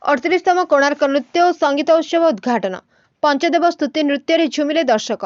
38तम कोणार्क नृत्य और संगीत उत्सव उद्घाटन पंचदेव स्तुति नृत्य झुमिले दर्शक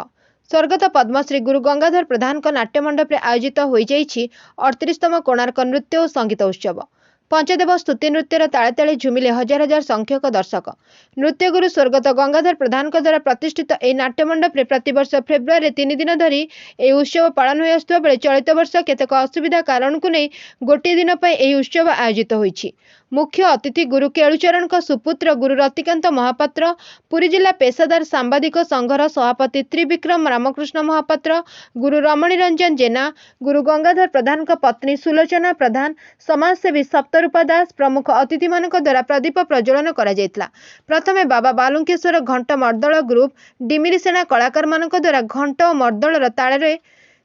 स्वर्गत पद्मश्री गुरु गंगाधर प्रधान नाट्य मंडप आयोजित हो 38तम कोणार्क नृत्य और संगीत उत्सव पंचदेव स्तुति नृत्यर ताले ताले झुमिले हजार हजार संख्यक दर्शक। नृत्य गुरु स्वर्गत गंगाधर प्रधान द्वारा प्रतिष्ठित यह नाट्य मंडप प्रतिवर्ष फेब्रुआरी 3 दिन धरी यह उत्सव पालन हो आसुवा बेले चलित वर्ष केतेक असुविधा कारण को नहीं गोटे दिन पर यह उत्सव आयोजित होईछि। मुख्य अतिथि गुरु केलुचरण सुपुत्र गुरु रतिकांत महापात्र, पुरी जिला पेशादार सांबादिक संघर सभापति त्रिविक्रम रामकृष्ण महापात्र, गुरु रमणी रंजन जेना, गुरु गंगाधर प्रधान पत्नी सुलोचना प्रधान, समाजसेवी सप्तरूपा दास प्रमुख अतिथि मान द्वारा प्रदीप प्रज्वलन करा जायतिला। प्रथमे बाबा बालुंकेश्वर घंट मर्दल ग्रुप डिमिरी सेना कलाकार मान द्वारा घंट और मर्दल ताଳରେ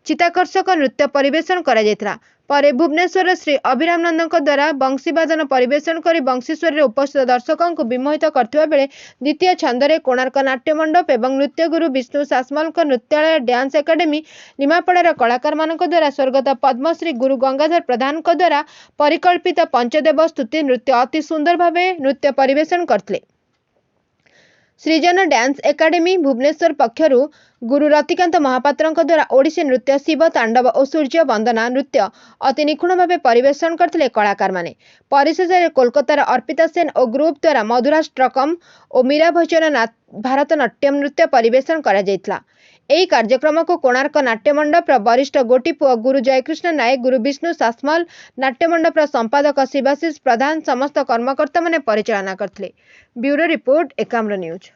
चित्ताकर्षक नृत्य परिवेषण करा जायतिला। परे भुवनेश्वर श्री अभिराम नंदन द्वारा बंशीवादन परिवेषण कर बंशीश्वर में उपस्थित दर्शकों को विमोहित करथिबा बेले द्वितीय छंदरे कोणार्क नाट्य मंडप एवं नृत्य गुरु विष्णु सासमल नृत्यालय डांस एकाडेमी निमापड़ार कलाकार मान द्वारा स्वर्गत पद्मश्री गुरु गंगाधर प्रधान द्वारा परिकल्पित पंचदेव स्तुति नृत्य अति सुंदर भाव नृत्य परिवेषण करथिले। सृजन डांस एकाडेमी भुवनेश्वर पक्षरु गुरु रतिकांत महापात्र द्वारा ओडिसी नृत्य शिव तांडव और सूर्य वंदना नृत्य अति निखुण भाव परिवेषण करथिले कलाकार माने। परिशेष कोलकातार अर्पिता सेन और ग्रुप द्वारा मधुराष्ट्रकम और मीरा भजन भारतनाट्यम नृत्य परिवेषण करा जायतिला। एही कार्यक्रम को कोणार्क नाट्य मंडप वरिष्ठ गोटीपुआ गुरु जयकृष्ण नायक, गुरु विष्णु सासमल, नाट्य मंडप संपादक शिवाशीष प्रधान समस्त कर्मकर्ता माने परिचालना करथिले। Bureau report Ekamra news.